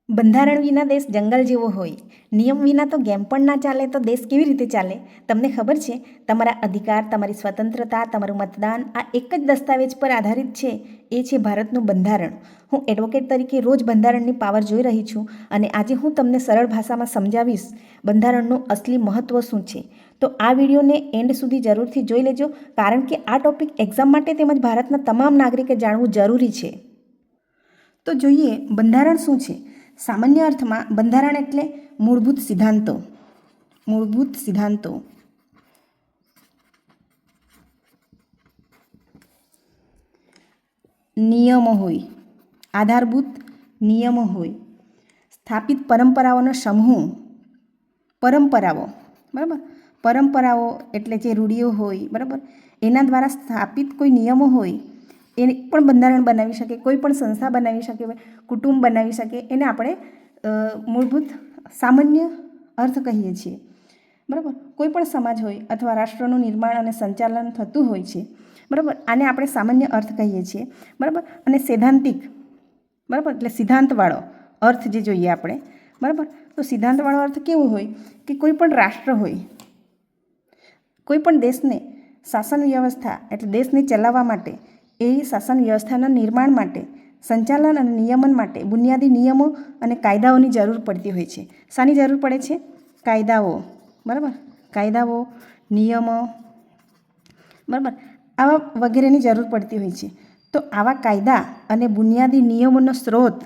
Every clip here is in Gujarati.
બંધારણ વિના દેશ જંગલ જેવો હોય. નિયમ વિના તો ગેમ પણ ના ચાલે, તો દેશ કેવી રીતે ચાલે? તમને ખબર છે, તમારા અધિકાર, તમારી સ્વતંત્રતા, તમારું મતદાન આ એક જ દસ્તાવેજ પર આધારિત છે. એ છે ભારતનું બંધારણ. હું એડવોકેટ તરીકે રોજ બંધારણની પાવર જોઈ રહી છું અને આજે હું તમને સરળ ભાષામાં સમજાવીશ બંધારણનું અસલી મહત્ત્વ શું છે. તો આ વિડીયોને એન્ડ સુધી જરૂરથી જોઈ લેજો, કારણ કે આ ટૉપિક એક્ઝામ માટે તેમજ ભારતના તમામ નાગરિકે જાણવું જરૂરી છે. તો જોઈએ બંધારણ શું છે. સામાન્ય અર્થમાં બંધારણ એટલે મૂળભૂત સિદ્ધાંતો. મૂળભૂત સિદ્ધાંતો. નિયમો હોય, આધારભૂત નિયમો હોય, સ્થાપિત પરંપરાઓનો સમૂહ. પરંપરાઓ, બરાબર. પરંપરાઓ એટલે જે રૂઢિઓ હોય, બરાબર, એના દ્વારા સ્થાપિત કોઈ નિયમો હોય એને પણ બંધારણ બનાવી શકે, કોઈ પણ સંસ્થા બનાવી શકે, કુટુંબ બનાવી શકે. એને આપણે મૂળભૂત સામાન્ય અર્થ કહીએ છીએ, બરાબર. કોઈ પણ સમાજ હોય અથવા રાષ્ટ્રનું નિર્માણ અને સંચાલન થતું હોય છે, બરાબર. આને આપણે સામાન્ય અર્થ કહીએ છીએ, બરાબર. અને સૈદ્ધાંતિક, બરાબર, એટલે સિદ્ધાંતવાળો અર્થ જે જોઈએ આપણે, બરાબર. તો સિદ્ધાંતવાળો અર્થ કેવો હોય કે કોઈ પણ રાષ્ટ્ર હોય, કોઈ પણ દેશને શાસન વ્યવસ્થા એટલે દેશને ચલાવવા માટે, એ શાસન વ્યવસ્થાના નિર્માણ માટે, સંચાલન અને નિયમન માટે બુનિયાદી નિયમો અને કાયદાઓની જરૂર પડતી હોય છે. શાની જરૂર પડે છે? કાયદાઓ, બરાબર. કાયદાઓ, નિયમો, બરાબર, આવા વગેરેની જરૂર પડતી હોય છે. તો આવા કાયદા અને બુનિયાદી નિયમોનો સ્ત્રોત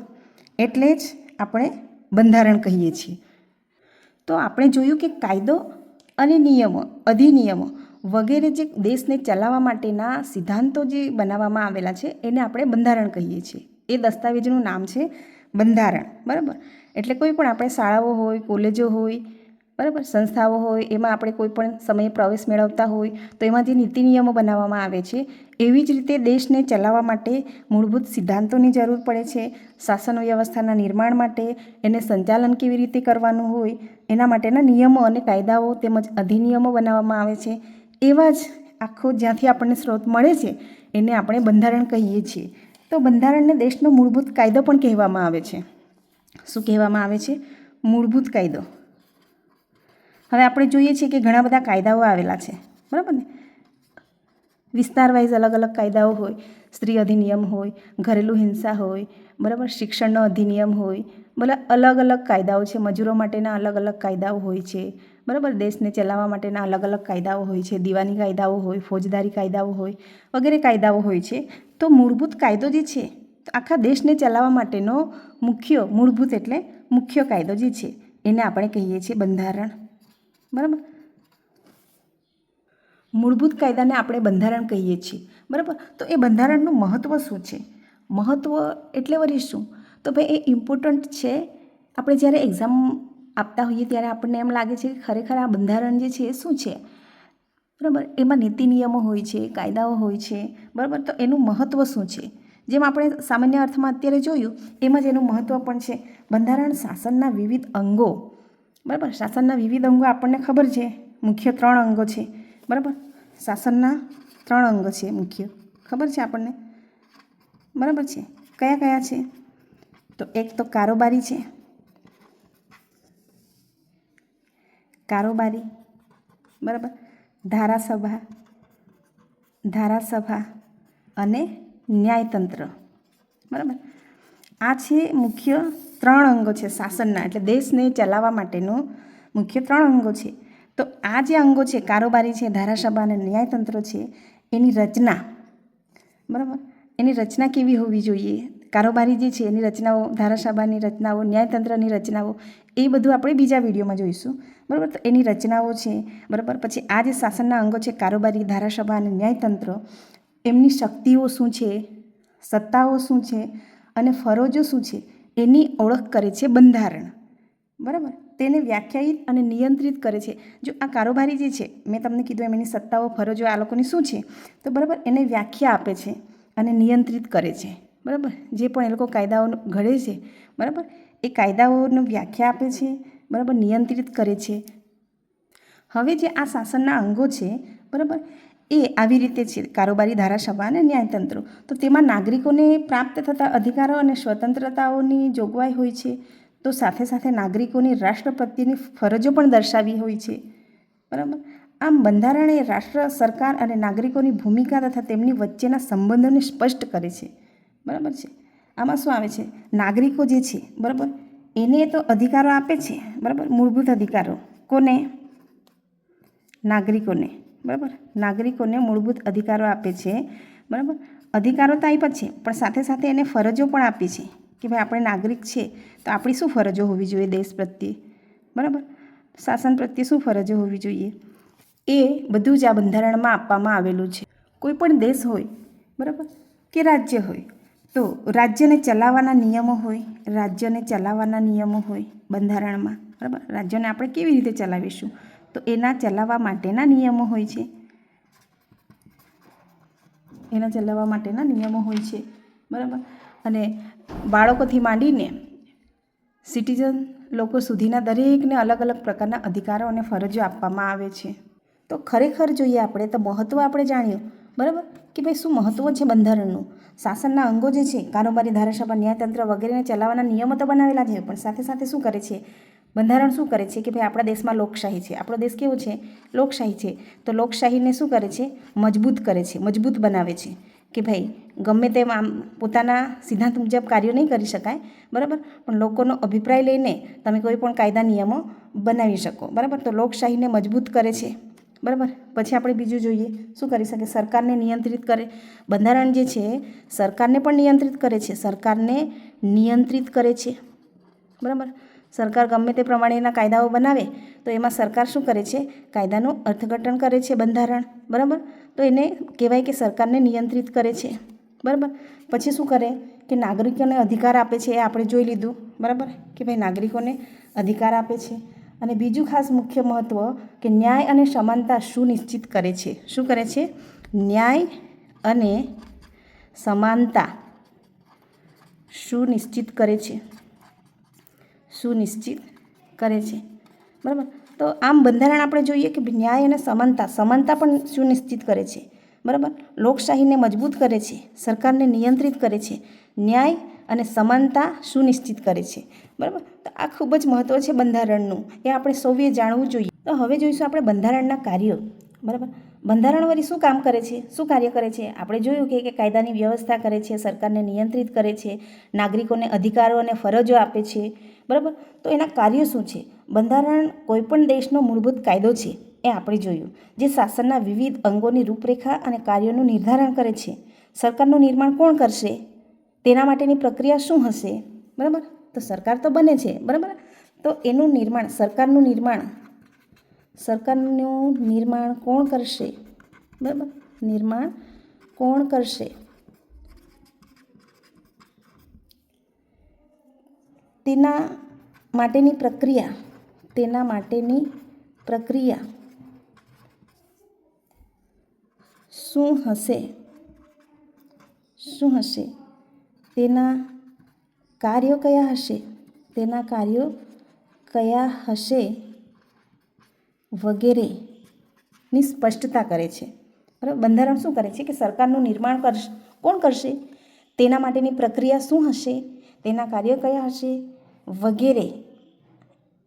એટલે જ આપણે બંધારણ કહીએ છીએ. તો આપણે જોયું કે કાયદો અને નિયમો, અધિનિયમો વગેરે જે દેશને ચલાવવા માટેના સિદ્ધાંતો જે બનાવવામાં આવેલા છે એને આપણે બંધારણ કહીએ છીએ. એ દસ્તાવેજનું નામ છે બંધારણ, બરાબર. એટલે કોઈ પણ આપણે શાળાઓ હોય, કોલેજો હોય, બરાબર, સંસ્થાઓ હોય, એમાં આપણે કોઈ પણ સમયે પ્રવેશ મેળવતા હોય તો એમાં જે નીતિ નિયમો બનાવવામાં આવે છે, એવી જ રીતે દેશને ચલાવવા માટે મૂળભૂત સિદ્ધાંતોની જરૂર પડે છે. શાસન વ્યવસ્થાના નિર્માણ માટે, એને સંચાલન કેવી રીતે કરવાનું હોય એના માટેના નિયમો અને કાયદાઓ તેમજ અધિનિયમો બનાવવામાં આવે છે. એવા જ આખો જ્યાંથી આપણને સ્ત્રોત મળે છે એને આપણે બંધારણ કહીએ છીએ. તો બંધારણને દેશનો મૂળભૂત કાયદો પણ કહેવામાં આવે છે. શું કહેવામાં આવે છે? મૂળભૂત કાયદો. હવે આપણે જોઈએ છીએ કે ઘણા બધા કાયદાઓ આવેલા છે, બરાબર ને. વિસ્તાર વાઇઝ અલગ અલગ કાયદાઓ હોય. સ્ત્રી અધિનિયમ હોય, ઘરેલું હિંસા હોય, બરાબર, શિક્ષણનો અધિનિયમ હોય, બધા અલગ અલગ કાયદાઓ છે. મજૂરો માટેના અલગ અલગ કાયદાઓ હોય છે, બરાબર. દેશને ચલાવવા માટેના અલગ અલગ કાયદાઓ હોય છે. દીવાની કાયદાઓ હોય, ફોજદારી કાયદાઓ હોય, વગેરે કાયદાઓ હોય છે. તો મૂળભૂત કાયદો જે છે, આખા દેશને ચલાવવા માટેનો મુખ્ય, મૂળભૂત એટલે મુખ્ય કાયદો જે છે એને આપણે કહીએ છીએ બંધારણ, બરાબર. મૂળભૂત કાયદાને આપણે બંધારણ કહીએ છીએ, બરાબર. તો એ બંધારણનું મહત્ત્વ શું છે? મહત્ત્વ એટલે વળી શું? તો ભાઈ એ ઇમ્પોર્ટન્ટ છે. આપણે જ્યારે એક્ઝામ આપતા હોઈએ ત્યારે આપણને એમ લાગે છે કે ખરેખર આ બંધારણ જે છે એ શું છે, બરાબર. એમાં નીતિ નિયમો હોય છે, કાયદાઓ હોય છે, બરાબર. તો એનું મહત્ત્વ શું છે? જેમ આપણે સામાન્ય અર્થમાં અત્યારે જોયું એમ જ એનું મહત્ત્વ પણ છે. બંધારણ શાસનના વિવિધ અંગો, બરાબર. શાસનના વિવિધ અંગો આપણને ખબર છે, મુખ્ય 3 અંગો છે, બરાબર. શાસનના 3 અંગો છે મુખ્ય, ખબર છે આપણને, બરાબર છે. કયા કયા છે? તો એક તો કારોબારી છે, કારોબારી, બરાબર. ધારાસભા અને ન્યાયતંત્ર, બરાબર. આ છે મુખ્ય 3 અંગો છે શાસનના, એટલે દેશને ચલાવવા માટેનો મુખ્ય 3 અંગો છે. તો આ જે અંગો છે, કારોબારી છે, ધારાસભા અને ન્યાયતંત્ર છે, એની રચના, બરાબર, એની રચના કેવી હોવી જોઈએ? કારોબારી જે છે એની રચનાઓ, ધારાસભાની રચનાઓ, ન્યાયતંત્રની રચનાઓ, એ બધું આપણે બીજા વિડીયોમાં જોઈશું, બરાબર. તો એની રચનાઓ છે, બરાબર. પછી આ જે શાસનના અંગો છે, કારોબારી, ધારાસભા અને ન્યાયતંત્ર, એમની શક્તિઓ શું છે, સત્તાઓ શું છે અને ફરજો શું છે, એની ઓળખ કરે છે બંધારણ, બરાબર. તેને વ્યાખ્યાયિત અને નિયંત્રિત કરે છે. જો આ કારોબારી જે છે, મેં તમને કીધું એમ એની સત્તાઓ, ફરજો આ લોકોની શું છે, તો બરાબર એને વ્યાખ્યા આપે છે અને નિયંત્રિત કરે છે, બરાબર. જે પણ એ લોકો કાયદાઓ ઘડે છે, બરાબર, એ કાયદાઓનો વ્યાખ્યા આપે છે, બરાબર, નિયંત્રિત કરે છે. હવે જે આ શાસનના અંગો છે, બરાબર, એ આવી રીતે છે, કારોબારી, ધારાસભા અને ન્યાયતંત્રો. તો તેમાં નાગરિકોને પ્રાપ્ત થતા અધિકારો અને સ્વતંત્રતાઓની જોગવાઈ હોય છે. તો સાથે સાથે નાગરિકોની રાષ્ટ્ર પ્રત્યેની ફરજો પણ દર્શાવી હોય છે, બરાબર. આમ બંધારણ એ રાષ્ટ્ર, સરકાર અને નાગરિકોની ભૂમિકા તથા તેમની વચ્ચેના સંબંધોને સ્પષ્ટ કરે છે, બરાબર છે. આમાં શું આવે છે, નાગરિકો જે છે, બરાબર, એને તો અધિકારો આપે છે, બરાબર, મૂળભૂત અધિકારો. કોને? નાગરિકોને, બરાબર. નાગરિકોને મૂળભૂત અધિકારો આપે છે, બરાબર. અધિકારો તો આપ્યા છે, પણ સાથે સાથે એને ફરજો પણ આપી છે કે ભાઈ આપણે નાગરિક છે તો આપણી શું ફરજો હોવી જોઈએ દેશ પ્રત્યે, બરાબર. શાસન પ્રત્યે શું ફરજો હોવી જોઈએ, એ બધું જ આ બંધારણમાં આપવામાં આવેલું છે. કોઈ પણ દેશ હોય, બરાબર, કે રાજ્ય હોય, તો રાજ્યને ચલાવવાના નિયમો હોય, રાજ્યને ચલાવવાના નિયમો હોય બંધારણમાં, બરાબર. રાજ્યને આપણે કેવી રીતે ચલાવીશું, તો એના ચલાવવા માટેના નિયમો હોય છે, એના ચલાવવા માટેના નિયમો હોય છે, બરાબર. અને બાળકોથી માંડીને સિટીઝન લોકો સુધીના દરેકને અલગ અલગ પ્રકારના અધિકારો અને ફરજો આપવામાં આવે છે. તો ખરેખર જોઈએ આપણે તો મહત્ત્વ આપણે જાણ્યું, બરાબર, કે ભાઈ શું મહત્ત્વ છે બંધારણનું. શાસનના અંગો જે છે, કારોબારી, ધારાસભા, ન્યાયતંત્ર વગેરેને ચલાવવાના નિયમો તો બનાવેલા છે, પણ સાથે સાથે શું કરે છે બંધારણ, શું કરે છે કે ભાઈ આપણા દેશમાં લોકશાહી છે, આપણો દેશ કેવો છે, લોકશાહી છે. તો લોકશાહીને શું કરે છે, મજબૂત કરે છે, મજબૂત બનાવે છે કે ભાઈ ગમે તેમ આમ પોતાના સિદ્ધાંત મુજબ કાર્યો નહીં કરી શકાય, બરાબર, પણ લોકોનો અભિપ્રાય લઈને તમે કોઈ પણ કાયદા નિયમો બનાવી શકો, બરાબર. તો લોકશાહીને મજબૂત કરે છે, બરાબર. પછી આપણે બીજું જોઈએ શું કરી શકે, સરકારને નિયંત્રિત કરે. બંધારણ જે છે સરકારને પણ નિયંત્રિત કરે છે, સરકારને નિયંત્રિત કરે છે, બરાબર. સરકાર ગમે તે પ્રમાણેના કાયદાઓ બનાવે તો એમાં સરકાર શું કરે છે, કાયદાનું અર્થઘટન કરે છે બંધારણ, બરાબર. તો એને કહેવાય કે સરકારને નિયંત્રિત કરે છે, બરાબર. પછી શું કરે કે નાગરિકોને અધિકાર આપે છે, એ આપણે જોઈ લીધું, બરાબર, કે ભાઈ નાગરિકોને અધિકાર આપે છે. અને બીજું ખાસ મુખ્ય મહત્ત્વ કે ન્યાય અને સમાનતા સુનિશ્ચિત કરે છે. શું કરે છે, ન્યાય અને સમાનતા સુનિશ્ચિત કરે છે, સુનિશ્ચિત કરે છે, બરાબર. તો આમ બંધારણ આપણે જોઈએ કે ન્યાય અને સમાનતા પણ સુનિશ્ચિત કરે છે, બરાબર. લોકશાહીને મજબૂત કરે છે, સરકારને નિયંત્રિત કરે છે, ન્યાય અને સમાનતા સુનિશ્ચિત કરે છે, બરાબર. તો આ ખૂબ જ મહત્ત્વ છે બંધારણનું, એ આપણે સૌએ જાણવું જોઈએ. તો હવે જોઈશું આપણે બંધારણના કાર્યો, બરાબર. બંધારણ વળી શું કામ કરે છે, શું કાર્ય કરે છે, આપણે જોયું કે કાયદાની વ્યવસ્થા કરે છે, સરકારને નિયંત્રિત કરે છે, નાગરિકોને અધિકારો અને ફરજો આપે છે, બરાબર. તો એના કાર્યો શું છે, બંધારણ કોઈપણ દેશનો મૂળભૂત કાયદો છે, એ આપણે જોયું, જે શાસનના વિવિધ અંગોની રૂપરેખા અને કાર્યોનું નિર્ધારણ કરે છે. સરકારનું નિર્માણ કોણ કરશે, તેના માટેની પ્રક્રિયા શું હશે, બરાબર. તો સરકાર તો બને છે, બરાબર. તો એનું નિર્માણ, સરકારનું નિર્માણ કોણ કરશે, બરાબર, નિર્માણ કોણ કરશે, તેના માટેની પ્રક્રિયા શું હશે, તેના કાર્યો કયા હશે વગેરેની સ્પષ્ટતા કરે છે, બરાબર. બંધારણ શું કરે છે કે સરકારનું નિર્માણ કોણ કરશે, તેના માટેની પ્રક્રિયા શું હશે, તેના કાર્યો કયા હશે વગેરે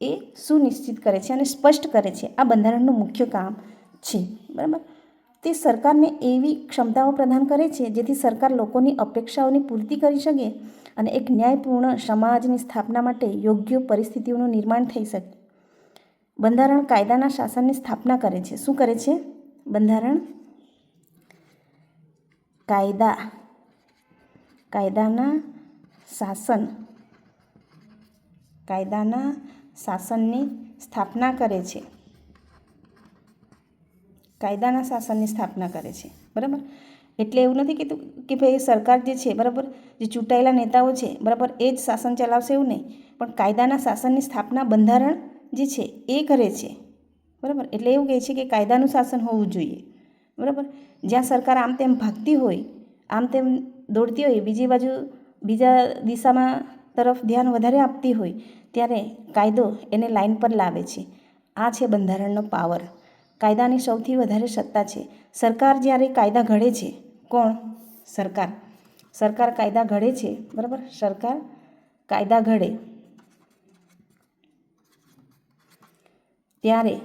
એ સુનિશ્ચિત કરે છે અને સ્પષ્ટ કરે છે. આ બંધારણનું મુખ્ય કામ છે, બરાબર. તે સરકારને એવી ક્ષમતાઓ પ્રદાન કરે છે જેથી સરકાર લોકોની અપેક્ષાઓની પૂર્તિ કરી શકે અને એક ન્યાયપૂર્ણ સમાજની સ્થાપના માટે યોગ્ય પરિસ્થિતિઓનું નિર્માણ થઈ શકે. બંધારણ કાયદાના શાસનની સ્થાપના કરે છે. શું કરે છે, બંધારણ કાયદાના શાસનની સ્થાપના કરે છે, કાયદાના શાસનની સ્થાપના કરે છે, બરાબર. એટલે એવું નથી કીધું કે ભાઈ સરકાર જે છે, બરાબર, જે ચૂંટાયેલા નેતાઓ છે, બરાબર, એ જ શાસન ચલાવશે, એવું નહીં, પણ કાયદાના શાસનની સ્થાપના બંધારણ જે છે એ કરે છે, બરાબર. એટલે એવું કહે છે કે કાયદાનું શાસન હોવું જોઈએ, બરાબર. જ્યાં સરકાર આમ તેમ ભાગતી હોય, આમ તેમ દોડતી હોય, બીજા દિશામાં તરફ ધ્યાન વધારે આપતી હોય, ત્યારે કાયદો એને લાઈન પર લાવે છે. આ છે બંધારણનો પાવર. કાયદાની સૌથી વધારે સત્તા છે. સરકાર જ્યારે કાયદા ઘડે છે, કોણ, સરકાર કાયદા ઘડે છે, બરાબર. સરકાર કાયદા ઘડે ત્યારે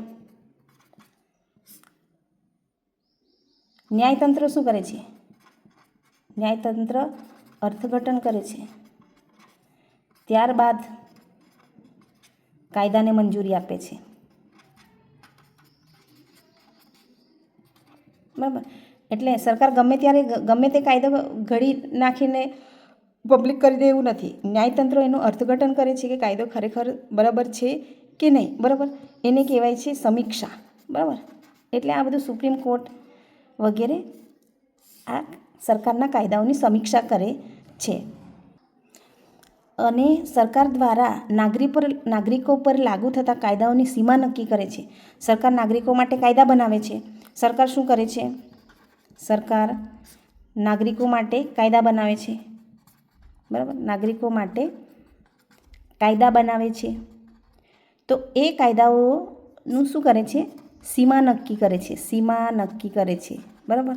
ન્યાયતંત્ર શું કરે છે? ન્યાયતંત્ર અર્થઘટન કરે છે. ત્યારબાદ કાયદાને મંજૂરી આપે છે. બરાબર. એટલે સરકાર ગમે ત્યારે ગમે તે કાયદો ઘડી નાખીને પબ્લિક કરી દે એવું નથી. ન્યાયતંત્ર એનું અર્થઘટન કરે છે કે કાયદો ખરેખર બરાબર છે કે નહીં. બરાબર. એને કહેવાય છે સમીક્ષા. બરાબર. એટલે આ બધું સુપ્રીમ કોર્ટ વગેરે આ સરકારના કાયદાઓની સમીક્ષા કરે છે. અને સરકાર દ્વારા નાગરિકો પર લાગુ થતા કાયદાઓની સીમા નક્કી કરે છે. સરકાર નાગરિકો માટે કાયદા બનાવે છે. સરકાર શું કરે છે? સરકાર નાગરિકો માટે કાયદા બનાવે છે. બરાબર. નાગરિકો માટે કાયદા બનાવે છે. તો એ કાયદાઓનું શું કરે છે? સીમા નક્કી કરે છે. સીમા નક્કી કરે છે. બરાબર.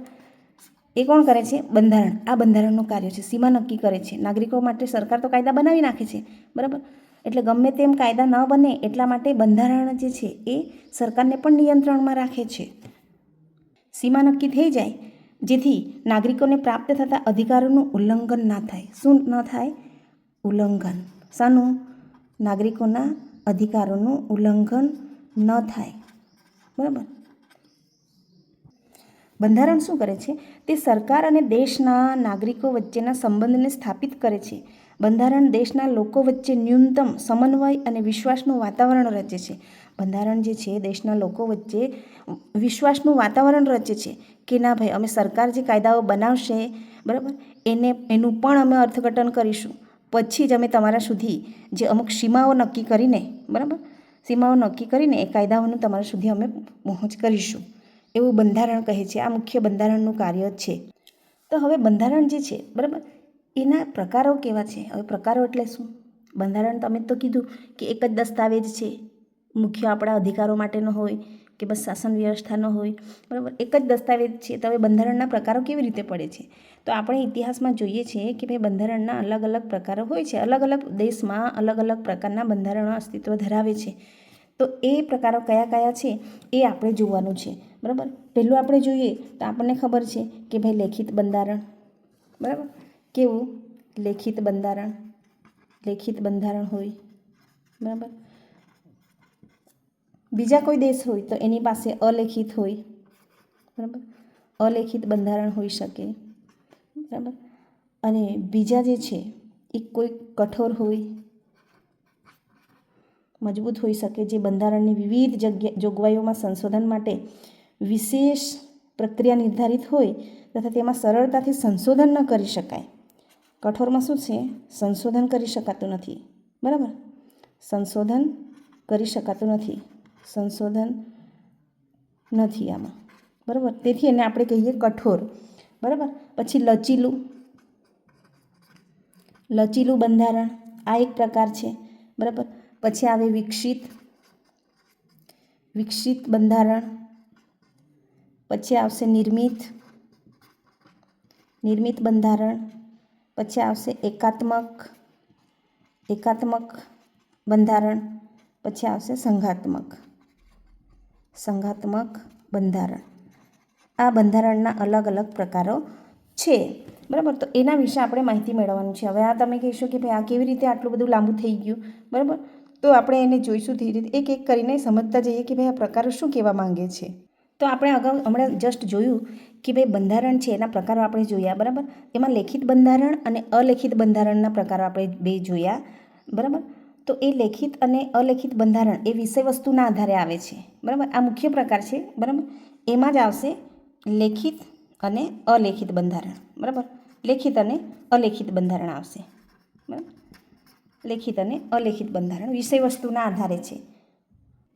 એ કોણ કરે છે? બંધારણ. આ બંધારણનું કાર્ય છે. સીમા નક્કી કરે છે. નાગરિકો માટે સરકાર તો કાયદા બનાવી નાખે છે. બરાબર. એટલે ગમે તેમ કાયદા ન બને એટલા માટે બંધારણ જે છે એ સરકારને પણ નિયંત્રણમાં રાખે છે. સીમા નક્કી થઈ જાય જેથી નાગરિકોને પ્રાપ્ત થતા અધિકારોનું ઉલ્લંઘન ના થાય. શું ન થાય? ઉલ્લંઘન. શાનું? નાગરિકોના અધિકારોનું ઉલ્લંઘન ન થાય. બરાબર. બંધારણ શું કરે છે? તે સરકાર અને દેશના નાગરિકો વચ્ચેના સંબંધને સ્થાપિત કરે છે. બંધારણ દેશના લોકો વચ્ચે ન્યૂનતમ સમન્વય અને વિશ્વાસનું વાતાવરણ રચે છે. બંધારણ જે છે દેશના લોકો વચ્ચે વિશ્વાસનું વાતાવરણ રચે છે કે ના ભાઈ અમે સરકાર જે કાયદાઓ બનાવશે, બરાબર, એનું પણ અમે અર્થઘટન કરીશું. પછી જ અમે તમારા સુધી જે અમુક સીમાઓ નક્કી કરીને, બરાબર, સીમાઓ નક્કી કરીને એ કાયદાઓનું તમારા સુધી અમે પહોંચ કરીશું. એવું બંધારણ કહે છે. આ મુખ્ય બંધારણનું કાર્ય છે. તો હવે બંધારણ જે છે, બરાબર, એના પ્રકારો કેવા છે? હવે પ્રકારો એટલે શું? બંધારણ તમે તો કીધું કે એક જ દસ્તાવેજ છે, મુખ્ય આપણા અધિકારો માટેનો હોય કે બસ શાસન વ્યવસ્થાનો હોય. બરાબર. એક જ દસ્તાવેજ છે. તો હવે બંધારણના પ્રકારો કેવી રીતે પડે છે? તો આપણે ઇતિહાસમાં જોઈએ છીએ કે ભાઈ બંધારણના અલગ અલગ પ્રકારો હોય છે. અલગ અલગ દેશમાં અલગ અલગ પ્રકારના બંધારણો અસ્તિત્વ ધરાવે છે. તો એ પ્રકારો કયા કયા છે એ આપણે જોવાનું છે. બરાબર. પહેલું આપણે જોઈએ તો આપણને ખબર છે કે ભાઈ લેખિત બંધારણ. બરાબર. કેવું? લેખિત બંધારણ. લેખિત બંધારણ હોય. બરાબર. બીજા કોઈ દેશ હોય તો એની પાસે અલેખિત હોય. બરાબર. અલેખિત બંધારણ હોઈ શકે. બરાબર. અને બીજા જે છે એ કોઈ કઠોર હોય, મજબૂત હોઈ શકે, જે બંધારણની વિવિધ જોગવાઈઓમાં સંશોધન માટે વિશેષ પ્રક્રિયા નિર્ધારિત હોય તથા તેમાં સરળતાથી સંશોધન ન કરી શકાય. કઠોરમાં શું છે? સંશોધન કરી શકાતું નથી. બરાબર. સંશોધન કરી શકાતું નથી. સંશોધન નથી આમાં. બરાબર. તેથી એને આપણે કહીએ કઠોર. બરાબર. પછી લચીલું બંધારણ, આ એક પ્રકાર છે. બરાબર. પછી આવે વિકસિત બંધારણ. પછી આવશે નિર્મિત બંધારણ. પછી આવશે એકાત્મક બંધારણ. પછી આવશે સંઘાત્મક બંધારણ. આ બંધારણના અલગ અલગ પ્રકારો છે. બરાબર. તો એના વિશે આપણે માહિતી મેળવવાની છે. હવે આ તમે કહેશો કે ભાઈ આ કેવી રીતે આટલું બધું લાંબુ થઈ ગયું? બરાબર. તો આપણે એને જોઈશું ધીરે ધીરે એક એક કરીને સમજતા જઈએ કે ભાઈ આ પ્રકારો શું કહેવા માંગે છે. તો આપણે હમણાં જસ્ટ જોયું કે ભાઈ બંધારણ છે એના પ્રકારો આપણે જોયા. બરાબર. એમાં લેખિત બંધારણ અને અલેખિત બંધારણના પ્રકારો આપણે બે જોયા. બરાબર. તો એ લેખિત અને અલેખિત બંધારણ એ વિષય વસ્તુના આધારે આવે છે. બરાબર. આ મુખ્ય પ્રકાર છે. બરાબર. એમાં જ આવશે લેખિત અને અલેખિત બંધારણ. બરાબર. લેખિત અને અલેખિત બંધારણ આવશે. બરાબર. લેખિત અને અલેખિત બંધારણ વિષય વસ્તુના આધારે છે.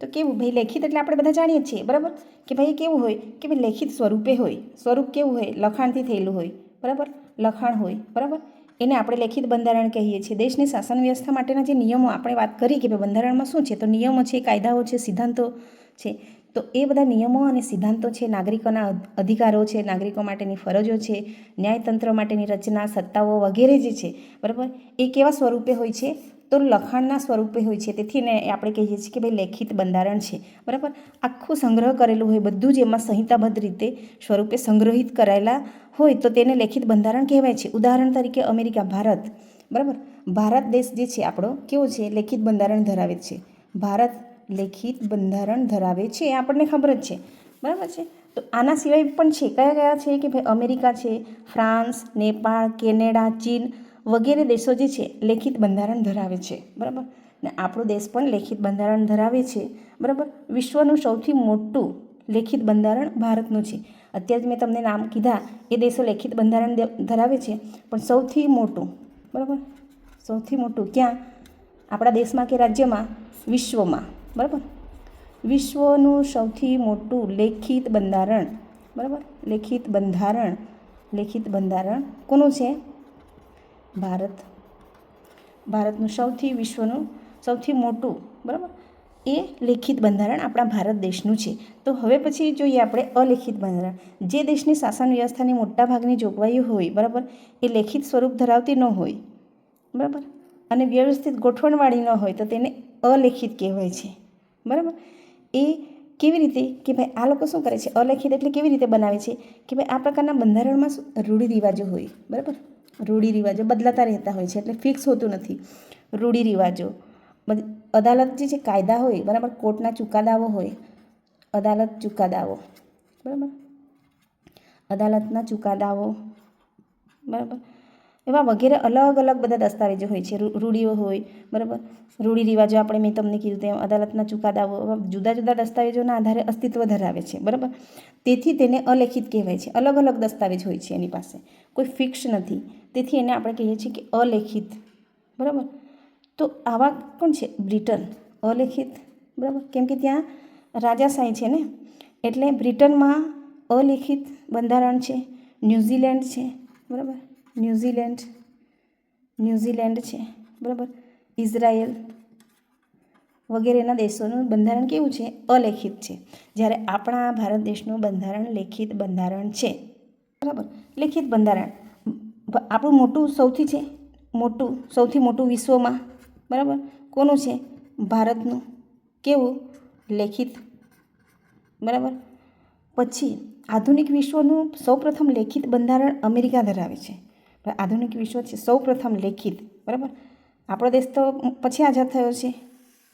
તો કેવું? ભાઈ લેખિત એટલે આપણે બધા જાણીએ છીએ. બરાબર. કે ભાઈ કેવું હોય કે ભાઈ લેખિત સ્વરૂપે હોય. સ્વરૂપ કેવું હોય? લખાણથી થયેલું હોય. બરાબર. લખાણ હોય. બરાબર. એને આપણે લેખિત બંધારણ કહીએ છીએ. દેશની શાસન વ્યવસ્થા માટેના જે નિયમો આપણે વાત કરી કે ભાઈ બંધારણમાં શું છે, તો નિયમો છે, કાયદાઓ છે, સિદ્ધાંતો છે. તો એ બધા નિયમો અને સિદ્ધાંતો છે, નાગરિકોના અધિકારો છે, નાગરિકો માટેની ફરજો છે, ન્યાયતંત્ર માટેની રચના, સત્તાઓ વગેરે જે છે, બરાબર, એ કેવા સ્વરૂપે હોય છે? તો લખાણના સ્વરૂપે હોય છે, તેથી ને આપણે કહીએ છીએ કે ભાઈ લેખિત બંધારણ છે, બરાબર. આખું સંગ્રહ કરેલું હોય, બધું જ એમાં સંહિતાબદ્ધ રીતે સ્વરૂપે સંગ્રહિત કરાયેલા હોય તો તેને લેખિત બંધારણ કહેવાય છે. ઉદાહરણ તરીકે અમેરિકા, ભારત, બરાબર. ભારત દેશ જે છે આપણો કેવો છે, લેખિત બંધારણ ધરાવે છે. ભારત લેખિત બંધારણ ધરાવે છે, એ આપણને ખબર જ છે, બરાબર છે. તો આના સિવાય પણ છે, કયા કયા છે કે ભાઈ અમેરિકા છે, ફ્રાન્સ, નેપાળ, કેનેડા, ચીન વગેરે દેશો જે છે લેખિત બંધારણ ધરાવે છે, બરાબર. ને આપણો દેશ પણ લેખિત બંધારણ ધરાવે છે, બરાબર. વિશ્વનું સૌથી મોટું લેખિત બંધારણ ભારતનું છે. અત્યારે મેં તમને નામ કીધા એ દેશો લેખિત બંધારણ ધરાવે છે, પણ સૌથી મોટું, બરાબર, સૌથી મોટું ક્યાં, આપણા દેશમાં કે રાજ્યમાં, વિશ્વમાં, બરાબર. વિશ્વનું સૌથી મોટું લેખિત બંધારણ, બરાબર, લેખિત બંધારણ કોનું છે, ભારત. ભારતનું વિશ્વનું સૌથી મોટું, બરાબર, એ લેખિત બંધારણ આપણા ભારત દેશનું છે. તો હવે પછી જોઈએ આપણે અલેખિત બંધારણ. જે દેશની શાસન વ્યવસ્થાની મોટાભાગની જોગવાઈઓ હોય, બરાબર, એ લેખિત સ્વરૂપ ધરાવતી ન હોય, બરાબર, અને વ્યવસ્થિત ગોઠવણવાળી ન હોય તો તેને અલેખિત કહેવાય છે, બરાબર. એ કેવી રીતે કે ભાઈ આ લોકો શું કરે છે, અલેખિત એટલે કેવી રીતે બનાવે છે કે ભાઈ આ પ્રકારના બંધારણમાં રૂઢિરિવાજો હોય, બરાબર. રૂઢિરિવાજો બદલાતા રહેતા હોય છે, એટલે ફિક્સ હોતું નથી. રૂઢિરિવાજો, અદાલત જે છે, કાયદા હોય, બરાબર, કોર્ટના ચુકાદાઓ હોય, અદાલત ચુકાદાઓ, બરાબર, અદાલતના ચુકાદાઓ, બરાબર, એવા વગેરે અલગ અલગ બધા દસ્તાવેજો હોય છે, રૂઢિઓ હોય, બરાબર. રૂઢિરિવાજો આપણે મેં તમને કીધું તેમ અદાલતના ચુકાદાઓ જુદા જુદા દસ્તાવેજોના આધારે અસ્તિત્વ ધરાવે છે, બરાબર. તેથી તેને અલેખિત કહેવાય છે. અલગ અલગ દસ્તાવેજ હોય છે એની પાસે, કોઈ ફિક્સ નથી, તેથી એને આપણે કહીએ છીએ કે અલેખિત, બરાબર. તો આવા કોણ છે, બ્રિટન, અલેખિત, બરાબર, કેમ કે ત્યાં રાજાશાહી છે ને, એટલે બ્રિટનમાં અલેખિત બંધારણ છે. ન્યૂઝીલેન્ડ છે, બરાબર, ન્યૂઝીલેન્ડ છે, બરાબર, ઇઝરાયલ વગેરેના દેશોનું બંધારણ કેવું છે, અલેખિત છે. જ્યારે આપણા ભારત દેશનું બંધારણ લેખિત બંધારણ છે, બરાબર. લેખિત બંધારણ આપણું મોટું સૌથી મોટું વિશ્વમાં, બરાબર, કોનું છે, ભારતનું. કેવું, લેખિત, બરાબર. પછી આધુનિક વિશ્વનું સૌપ્રથમ લેખિત બંધારણ અમેરિકા ધરાવે છે. આધુનિક વિશ્વ છે સૌપ્રથમ લેખિત, બરાબર. આપણો દેશ તો પછી આઝાદ થયો છે,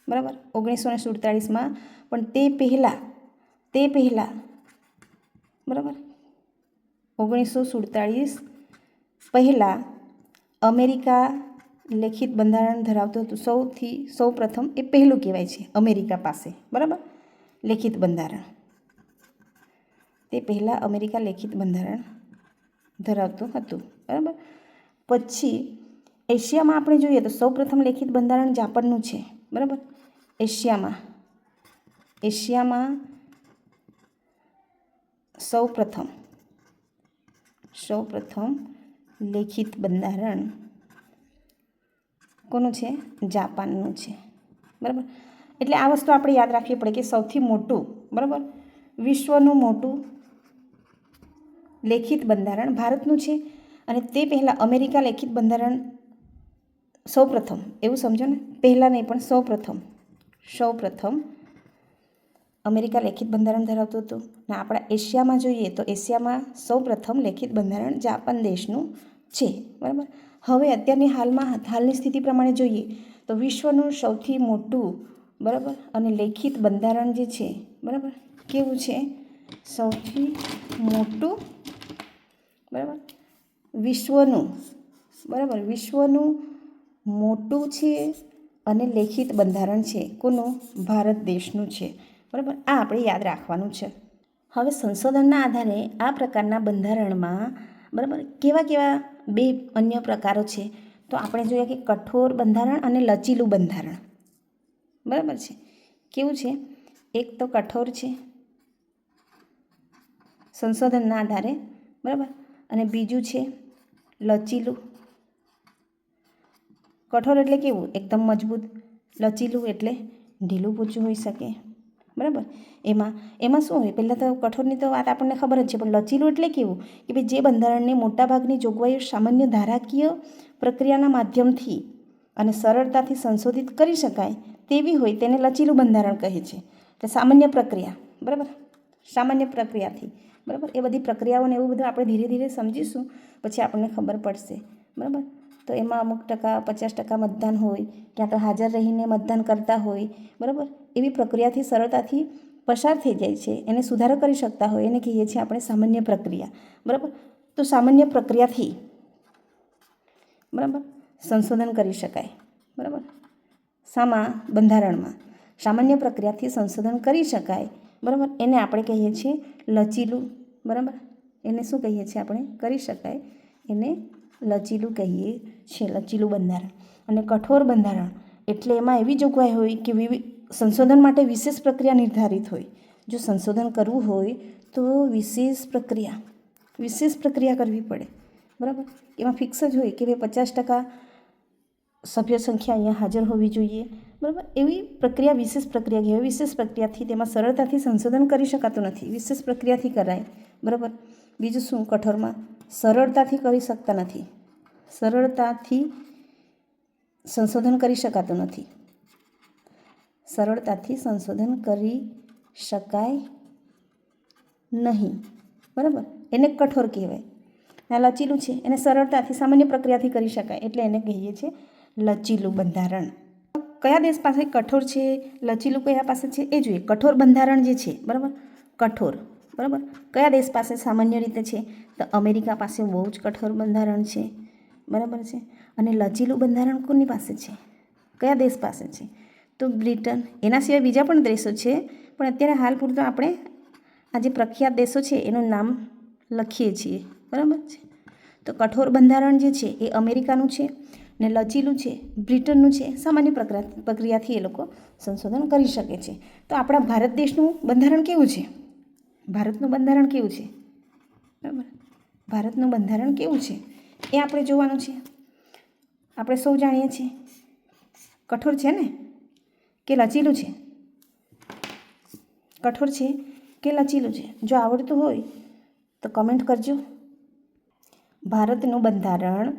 બરાબર, 1947માં, પણ તે પહેલાં, બરાબર, 1947 પહેલાં અમેરિકા લેખિત બંધારણ ધરાવતું હતું. સૌપ્રથમ એ પહેલું કહેવાય છે અમેરિકા પાસે, બરાબર, લેખિત બંધારણ. તે પહેલાં અમેરિકા લેખિત બંધારણ ધરાવતું હતું, બરાબર. પછી એશિયામાં આપણે જોઈએ તો સૌપ્રથમ લેખિત બંધારણ જાપાનનું છે, બરાબર. એશિયામાં સૌપ્રથમ લેખિત બંધારણ કોનું છે, જાપાનનું છે, બરાબર. એટલે આ વસ્તુ આપણે યાદ રાખવી પડે કે સૌથી મોટું, બરાબર, વિશ્વનું મોટું લેખિત બંધારણ ભારતનું છે, અને તે પહેલાં અમેરિકા લેખિત બંધારણ સૌપ્રથમ, એવું સમજો ને, પહેલાં નહીં પણ સૌપ્રથમ અમેરિકા લેખિત બંધારણ ધરાવતું હતું. ને આપણા એશિયામાં જોઈએ તો એશિયામાં સૌપ્રથમ લેખિત બંધારણ જાપાન દેશનું છે, બરાબર. હવે અત્યારની હાલની સ્થિતિ પ્રમાણે જોઈએ તો વિશ્વનું સૌથી મોટું, બરાબર, અને લેખિત બંધારણ જે છે, બરાબર, કેવું છે, સૌથી મોટું, બરાબર, વિશ્વનું મોટું છે અને લેખિત બંધારણ છે, કોનું, ભારત દેશનું છે, બરાબર. આ આપણે યાદ રાખવાનું છે. હવે સંશોધનના આધારે આ પ્રકારના બંધારણમાં, બરાબર, કેવા બે અન્ય પ્રકારો છે. તો આપણે જોઈએ કે કઠોર બંધારણ અને લચીલું બંધારણ, બરાબર છે. કેવું છે, એક તો કઠોર છે સંશોધનના આધારે, બરાબર, અને બીજું છે લચીલું. કઠોર એટલે કેવું, એકદમ મજબૂત. લચીલું એટલે ઢીલું પૂચું હોઈ શકે, બરાબર. એમાં શું હોય, પહેલાં તો કઠોરની તો વાત આપણને ખબર જ છે, પણ લચીલું એટલે કેવું કે ભાઈ જે બંધારણની મોટાભાગની જોગવાઈઓ સામાન્ય ધારાકીય પ્રક્રિયાના માધ્યમથી, અને સરળતાથી સંશોધિત કરી શકાય તેવી હોય તેને લચીલું બંધારણ કહે છે. એટલે સામાન્ય પ્રક્રિયા, બરાબર, સામાન્ય પ્રક્રિયાથી, બરાબર, એ બધી પ્રક્રિયાઓને એવું બધું આપણે ધીરે ધીરે સમજીશું, પછી આપણને ખબર પડશે, બરાબર. તો એમાં અમુક ટકા 50% મતદાન હોય, ક્યાં તો હાજર રહીને મતદાન કરતા હોય, બરાબર, એવી પ્રક્રિયાથી સરળતાથી પસાર થઈ જાય છે, એને સુધારો કરી શકતા હોય, એને કહીએ છીએ આપણે સામાન્ય પ્રક્રિયા, બરાબર. તો સામાન્ય પ્રક્રિયાથી, બરાબર, સંશોધન કરી શકાય, બરાબર, બંધારણમાં સામાન્ય પ્રક્રિયાથી સંશોધન કરી શકાય, બરાબર, એને આપણે કહીએ છીએ લચીલું, બરાબર, એને શું કહીએ છીએ આપણે, કરી શકાય, એને લચીલું કહીએ છીએ, લચીલું બંધારણ. અને કઠોર બંધારણ એટલે એમાં એવી જોગવાઈ હોય કે સંશોધન માટે વિશેષ પ્રક્રિયા નિર્ધારિત હોય. જો સંશોધન કરવું હોય તો વિશેષ પ્રક્રિયા કરવી પડે, બરાબર. એમાં ફિક્સ જ હોય કે ભાઈ 50% સભ્ય સંખ્યા અહીંયા હાજર હોવી જોઈએ, બરાબર. એવી પ્રક્રિયા વિશેષ પ્રક્રિયા કહેવાય. વિશેષ પ્રક્રિયાથી તેમાં સરળતાથી સંશોધન કરી શકાતું નથી, વિશેષ પ્રક્રિયાથી કરાય, બરાબર. બીજું શું, કઠોરમાં સરળતાથી કરી શકતા નથી, સરળતાથી સંશોધન કરી શકાતું નથી, સરળતાથી સંશોધન કરી શકાય નહીં, બરાબર, એને કઠોર કહેવાય. આ લચીલું છે, એને સરળતાથી સામાન્ય પ્રક્રિયાથી કરી શકાય, એટલે એને કહીએ છીએ લચીલું બંધારણ. કયા દેશ પાસે કઠોર છે, લચીલું કયા પાસે છે એ જોઈએ. કઠોર બંધારણ જે છે, બરાબર, કઠોર, બરાબર, કયા દેશ પાસે સામાન્ય રીતે છે, તો અમેરિકા પાસે બહુ જ કઠોર બંધારણ છે, બરાબર છે. અને લચીલું બંધારણ કોની પાસે છે, કયા દેશ પાસે છે, તો બ્રિટન. એના સિવાય બીજા પણ દેશો છે, પણ અત્યારે હાલ પૂરતો આપણે આ જે પ્રખ્યાત દેશો છે એનું નામ લખીએ છીએ, બરાબર છે. તો કઠોર બંધારણ જે છે એ અમેરિકાનું છે, ને લચીલું છે બ્રિટનનું છે. સામાન્ય પ્રક્રિયાથી એ લોકો સંશોધન કરી શકે છે. તો આપણા ભારત દેશનું બંધારણ કેવું છે, ભારતનું બંધારણ કેવું છે, બરાબર, ભારતનું બંધારણ કેવું છે એ આપણે જોવાનું છે. આપણે સૌ જાણીએ છીએ કઠોર છે ને કે લચીલું છે, કઠોર છે કે લચીલું છે. જો આવડતું હોય તો કમેન્ટ કરજો. ભારતનું બંધારણ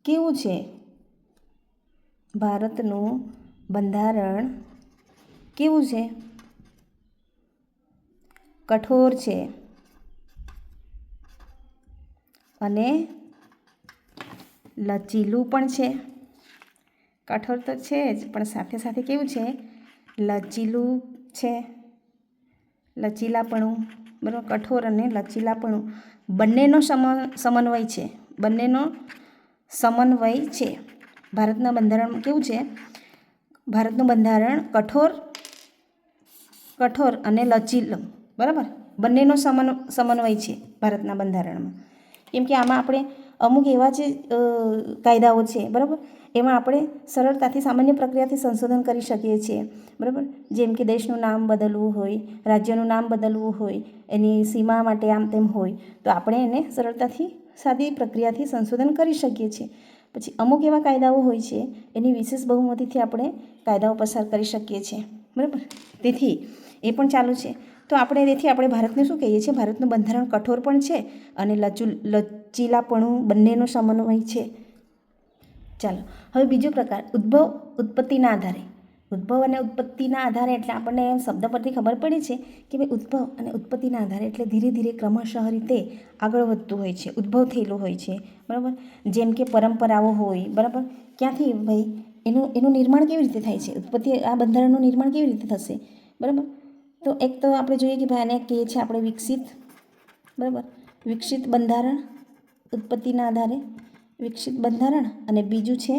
કેવું છે, ભારતનું બંધારણ કેવું છે, કઠોર છે અને લચીલું પણ છે. કઠોર તો છે જ, પણ સાથે સાથે કેવું છે, લચીલું છે, લચીલાપણું, બરાબર. કઠોર અને લચીલાપણું બંનેનો સમન્વય છે, બંનેનો સમન્વય છે. ભારતના બંધારણ કેવું છે, ભારતનું બંધારણ કઠોર અને લચીલું, બરાબર, બંનેનો સમન્વય છે ભારતના બંધારણમાં. કેમ કે આમાં આપણે અમુક એવા જે કાયદાઓ છે, બરાબર, એમાં આપણે સરળતાથી સામાન્ય પ્રક્રિયાથી સંશોધન કરી શકીએ છીએ, બરાબર. જેમ કે દેશનું નામ બદલવું હોય, રાજ્યનું નામ બદલવું હોય, એની સીમા માટે આમ તેમ હોય, તો આપણે એને સરળતાથી સાદી પ્રક્રિયાથી સંશોધન કરી શકીએ છીએ. પછી અમુક એવા કાયદાઓ હોય છે, એની વિશેષ બહુમતીથી આપણે કાયદાઓ પસાર કરી શકીએ છીએ, બરાબર. તેથી એ પણ ચાલુ છે. તો તેથી આપણે ભારતને શું કહીએ છીએ, ભારતનું બંધારણ કઠોર પણ છે અને લચીલાપણું બંનેનો સમન્વય છે. ચાલો હવે બીજો પ્રકાર, ઉત્પત્તિના આધારે. ઉદ્ભવ અને ઉત્પત્તિના આધારે એટલે આપણને શબ્દ પરથી ખબર પડી છે કે ભાઈ ઉદ્ભવ અને ઉત્પત્તિના આધારે એટલે ધીરે ધીરે ક્રમશઃ રીતે આગળ વધતું હોય છે, ઉદ્ભવ થયેલું હોય છે, બરાબર. જેમ કે પરંપરાઓ હોય, બરાબર, ક્યાંથી ભાઈ એનું નિર્માણ કેવી રીતે થાય છે, ઉત્પત્તિ, આ બંધારણનું નિર્માણ કેવી રીતે થશે, બરાબર. તો એક તો આપણે જોઈએ કે ભાઈ આને કહીએ છીએ આપણે વિકસિત, બરાબર, વિકસિત બંધારણ, ઉત્પત્તિના આધારે વિકસિત બંધારણ. અને બીજું છે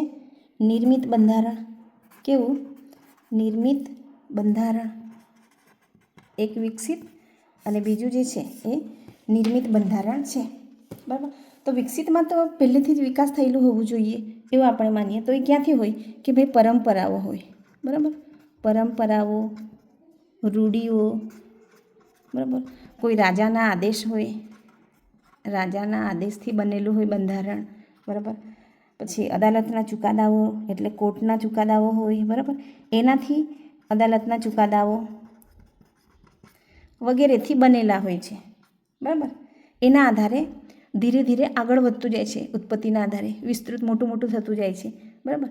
નિર્મિત બંધારણ. કેવું, નિર્મિત બંધારણ. એક વિકસિત અને બીજું જે છે એ નિર્મિત બંધારણ છે, બરાબર. તો વિકસિતમાં તો પહેલેથી જ વિકાસ થયેલું હોવું જોઈએ એવું આપણે માનીએ. તો એ ક્યાંથી હોય કે ભાઈ પરંપરાઓ હોય, બરાબર, પરંપરાઓ, રૂઢિઓ, બરાબર. કોઈ રાજાના આદેશ હોય, રાજાના આદેશથી બનેલું હોય બંધારણ, બરાબર. પછી અદાલતના ચુકાદાઓ એટલે કોર્ટના ચુકાદાઓ હોય, બરાબર, એનાથી અદાલતના ચુકાદાઓ વગેરેથી બનેલા હોય છે, બરાબર. એના આધારે ધીરે ધીરે આગળ વધતું જાય છે, ઉત્પત્તિના આધારે વિસ્તૃત મોટું થતું જાય છે, બરાબર.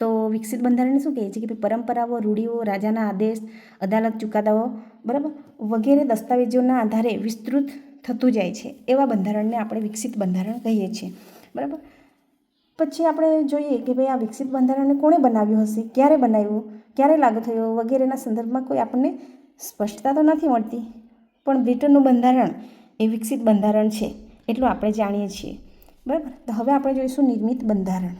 તો વિકસિત બંધારણને શું કહે છે કે ભાઈ પરંપરાઓ, રૂઢિઓ, રાજાના આદેશ, અદાલત ચુકાદાઓ, બરાબર, વગેરે દસ્તાવેજોના આધારે વિસ્તૃત થતું જાય છે એવા બંધારણને આપણે વિકસિત બંધારણ કહીએ છીએ. બરાબર. પછી આપણે જોઈએ કે ભાઈ આ વિકસિત બંધારણને કોણે બનાવ્યું હશે, ક્યારે બનાવ્યું, ક્યારે લાગુ થયું વગેરેના સંદર્ભમાં કોઈ આપણને સ્પષ્ટતા તો નથી મળતી, પણ બ્રિટનનું બંધારણ એ વિકસિત બંધારણ છે એટલું આપણે જાણીએ છીએ. બરાબર. તો હવે આપણે જોઈશું નિર્મિત બંધારણ.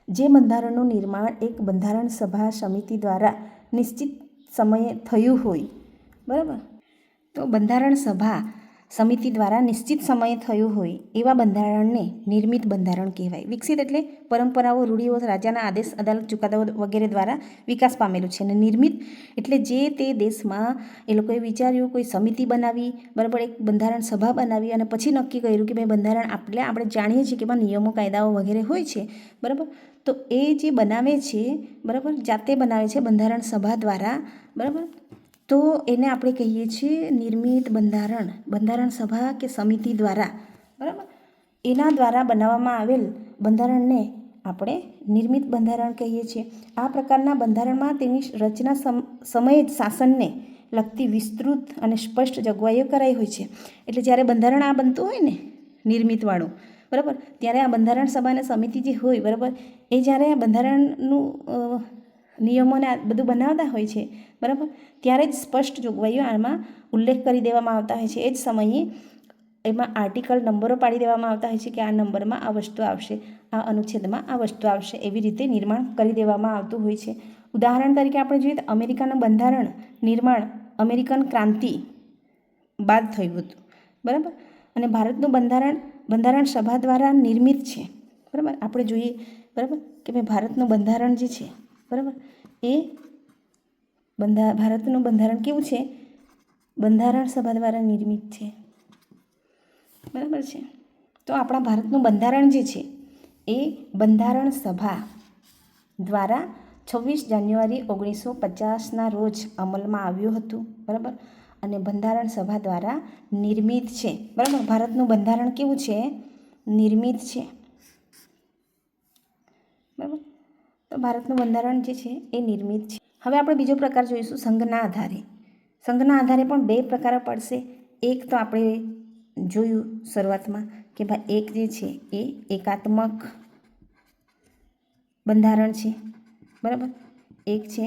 જે બંધારણનું નિર્માણ એક બંધારણ સભા સમિતિ દ્વારા નિશ્ચિત સમયે થયું હોય. બરાબર. તો બંધારણ સભા સમિતિ દ્વારા નિશ્ચિત સમયે થયું હોય એવા બંધારણને નિર્મિત બંધારણ કહેવાય. વિકસિત એટલે પરંપરાઓ, રૂઢિઓ, રાજાના આદેશ, અદાલત ચુકાદાઓ વગેરે દ્વારા વિકાસ પામેલું છે. અને નિર્મિત એટલે જે તે દેશમાં એ લોકોએ વિચાર્યું, કોઈ સમિતિ બનાવી, બરાબર, એક બંધારણ સભા બનાવી અને પછી નક્કી કર્યું કે ભાઈ બંધારણ આપણે જાણીએ છીએ કે એમાં નિયમો, કાયદાઓ વગેરે હોય છે. બરાબર. તો એ જે બનાવે છે, બરાબર, જાતે બનાવે છે બંધારણ સભા દ્વારા. બરાબર. તો એને આપણે કહીએ છીએ નિર્મિત બંધારણ. બંધારણ સભા કે સમિતિ દ્વારા, બરાબર, એના દ્વારા બનાવવામાં આવેલ બંધારણને આપણે નિર્મિત બંધારણ કહીએ છીએ. આ પ્રકારના બંધારણમાં તેની રચના સમયે જ શાસનને લગતી વિસ્તૃત અને સ્પષ્ટ જોગવાઈઓ કરાઈ હોય છે. એટલે જ્યારે બંધારણ આ બનતું હોય ને નિર્મિતવાળું, બરાબર, ત્યારે આ બંધારણ સભા અને સમિતિ જે હોય, બરાબર, એ જ્યારે આ બંધારણનું નિયમોને આ બધું બનાવતા હોય છે, બરાબર, ત્યારે જ સ્પષ્ટ જોગવાઈઓ આમાં ઉલ્લેખ કરી દેવામાં આવતા હોય છે. એ જ સમયે એમાં આર્ટિકલ નંબરો પાડી દેવામાં આવતા હોય છે કે આ નંબરમાં આ વસ્તુ આવશે, આ અનુચ્છેદમાં આ વસ્તુ આવશે, એવી રીતે નિર્માણ કરી દેવામાં આવતું હોય છે. ઉદાહરણ તરીકે આપણે જોઈએ તો અમેરિકાનું બંધારણ નિર્માણ અમેરિકન ક્રાંતિ બાદ થયું હતું. બરાબર. અને ભારતનું બંધારણ સભા દ્વારા નિર્મિત છે. બરાબર. આપણે જોઈએ, બરાબર, કે ભાઈ ભારતનું બંધારણ જે છે, બરાબર, એ ભારતનું બંધારણ કેવું છે, બંધારણ સભા દ્વારા નિર્મિત છે. બરાબર છે. તો આપણા ભારતનું બંધારણ જે છે એ બંધારણ સભા દ્વારા 26 જાન્યુઆરી 1950ના રોજ અમલમાં આવ્યું હતું. બરાબર. અને બંધારણ સભા દ્વારા નિર્મિત છે. બરાબર. ભારતનું બંધારણ કેવું છે, નિર્મિત છે. બરાબર. તો ભારતનું બંધારણ જે છે એ નિર્મિત છે. હવે આપણે બીજો પ્રકાર જોઈશું સંઘના આધારે. સંઘના આધારે પણ બે પ્રકાર પડશે. એક તો આપણે જોયું શરૂઆતમાં કે ભાઈ એક જે છે એ એકાત્મક બંધારણ છે. બરાબર. એક છે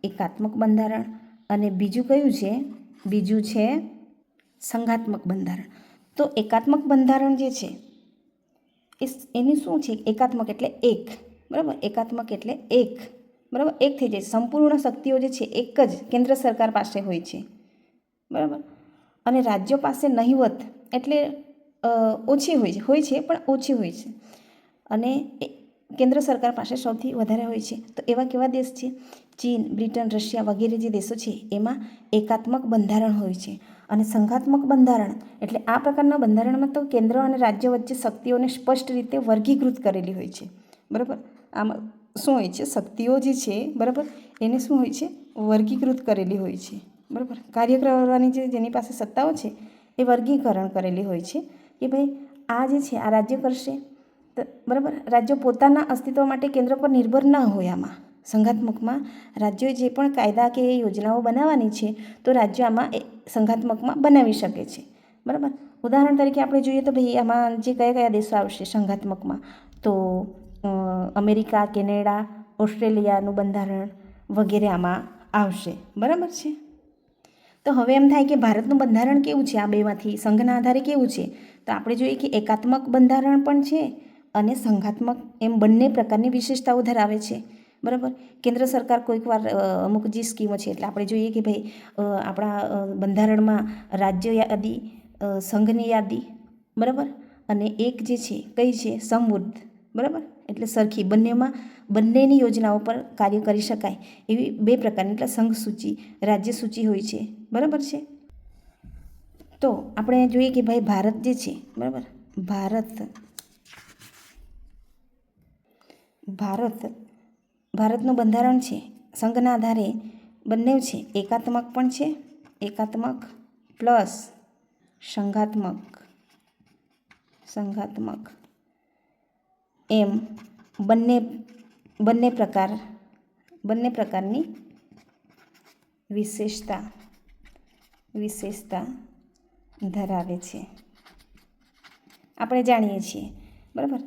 એકાત્મક બંધારણ અને બીજું કયું છે, બીજું છે સંઘાત્મક બંધારણ. તો એકાત્મક બંધારણ જે છે એનું શું છે, એકાત્મક એટલે એક. બરાબર. એકાત્મક એટલે એક. બરાબર. એક થઈ જાય. સંપૂર્ણ શક્તિઓ જે છે એક જ કેન્દ્ર સરકાર પાસે હોય છે. બરાબર. અને રાજ્યો પાસે નહિવત એટલે ઓછી હોય છે પણ ઓછી હોય છે. અને કેન્દ્ર સરકાર પાસે સૌથી વધારે હોય છે. તો એવા કેવા દેશ છે, ચીન, બ્રિટન, રશિયા વગેરે જે દેશો છે એમાં એકાત્મક બંધારણ હોય છે. અને સંઘાત્મક બંધારણ એટલે આ પ્રકારના બંધારણમાં તો કેન્દ્ર અને રાજ્ય વચ્ચે શક્તિઓને સ્પષ્ટ રીતે વર્ગીકૃત કરેલી હોય છે. બરાબર. આમાં શું હોય છે, શક્તિઓ જે છે, બરાબર, એને શું હોય છે, વર્ગીકૃત કરેલી હોય છે. બરાબર. કાર્ય કરવાની જેની પાસે સત્તાઓ છે એ વર્ગીકરણ કરેલી હોય છે કે ભાઈ આ જે છે આ રાજ્ય કરશે. બરાબર. રાજ્યો પોતાના અસ્તિત્વ માટે કેન્દ્ર પર નિર્ભર ના હોય. આમાં સંઘાત્મકમાં રાજ્યોએ જે પણ કાયદા કે યોજનાઓ બનાવવાની છે તો રાજ્યો આમાં સંઘાત્મકમાં બનાવી શકે છે. બરાબર. ઉદાહરણ તરીકે આપણે જોઈએ તો ભાઈ આમાં જે કયા કયા દેશો આવશે સંઘાત્મકમાં, તો અમેરિકા, કેનેડા, ઓસ્ટ્રેલિયાનું બંધારણ વગેરે આમાં આવશે. બરાબર છે. તો હવે એમ થાય કે ભારતનું બંધારણ કેવું છે, આ બેમાંથી સંઘના આધારે કેવું છે, તો આપણે જોઈએ કે એકાત્મક બંધારણ પણ છે અને સંઘાત્મક, એમ બંને પ્રકારની વિશેષતાઓ ધરાવે છે. બરાબર. કેન્દ્ર સરકાર કોઈક વાર અમુક જે સ્કીમો છે એટલે આપણે જોઈએ કે ભાઈ આપણા બંધારણમાં રાજ્ય યાદી, સંઘની યાદી, બરાબર, અને એક જે છે કઈ છે, સમૃદ્ધ. બરાબર. એટલે સરખી બંનેની યોજનાઓ પર કાર્ય કરી શકાય એવી બે પ્રકારની, એટલે સંઘ સૂચિ, રાજ્ય સૂચિ હોય છે. બરાબર છે. તો આપણે જોઈએ કે ભાઈ ભારત જે છે, બરાબર, ભારતનું બંધારણ છે સંઘના આધારે બંને છે, એકાત્મક પણ છે, એકાત્મક પ્લસ સંઘાત્મક એમ બંને બંને પ્રકારની વિશેષતા ધરાવે છે. આપણે જાણીએ છીએ બરાબર.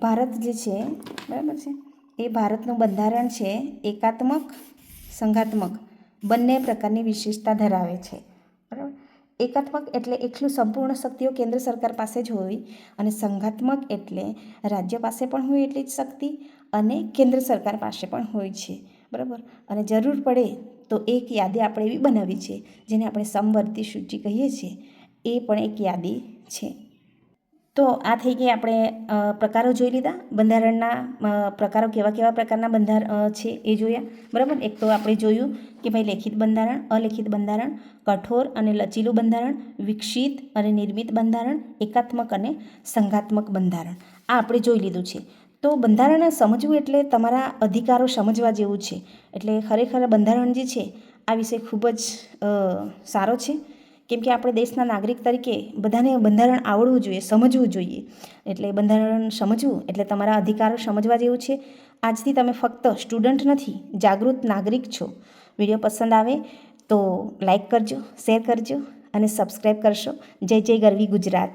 ભારત જે છે બરાબર છે એ ભારતનું બંધારણ છે એકાત્મક સંઘાત્મક બંને પ્રકારની વિશેષતા ધરાવે છે બરાબર. એકાત્મક એટલે એકલું સંપૂર્ણ શક્તિઓ કેન્દ્ર સરકાર પાસે જ હોય અને સંઘાત્મક એટલે રાજ્ય પાસે પણ હોય એટલી જ શક્તિ અને કેન્દ્ર સરકાર પાસે પણ હોય છે બરાબર. અને જરૂર પડે તો એક યાદી આપણે એવી બનાવી છે જેને આપણે સમવર્તી સૂચિ કહીએ છીએ, એ પણ એક યાદી છે. તો આ થઈ ગઈ આપણે પ્રકારો જોઈ લીધા. બંધારણના પ્રકારો કેવા કેવા પ્રકારના બંધારણ છે એ જોયા બરાબર. એક તો આપણે જોયું કે ભાઈ લેખિત બંધારણ, અલેખિત બંધારણ, કઠોર અને લચીલું બંધારણ, વિકસિત અને નિર્મિત બંધારણ, એકાત્મક અને સંઘાત્મક બંધારણ, આ આપણે જોઈ લીધું છે. તો બંધારણ સમજવું એટલે તમારા અધિકારો સમજવા જેવું છે. એટલે ખરેખર બંધારણ જે છે આ વિષય ખૂબ જ સારો છે, કેમ કે આપણે દેશના નાગરિક તરીકે બધાને બંધારણ આવડવું જોઈએ, સમજવું જોઈએ. એટલે બંધારણ સમજવું એટલે તમારા અધિકારો સમજવા જેવું છે. આજથી તમે ફક્ત સ્ટુડન્ટ નથી, જાગૃત નાગરિક છો. વિડીયો પસંદ આવે તો લાઈક કરજો, શેર કરજો અને સબસ્ક્રાઈબ કરશો. જય જય ગરવી ગુજરાત.